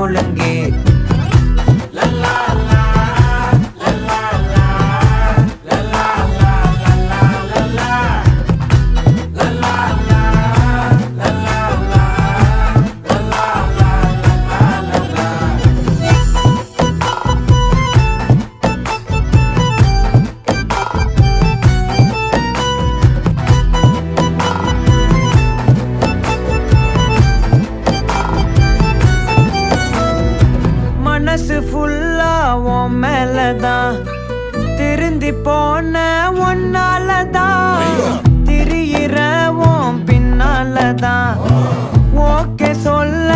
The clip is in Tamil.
ஒழுங்கு. மனசு ஃபுல்லா உன் மேலதான், திருந்தி போன ஒன்னாலதான், திரியிற உன் பின்னாலதான், ஓகே சொல்ல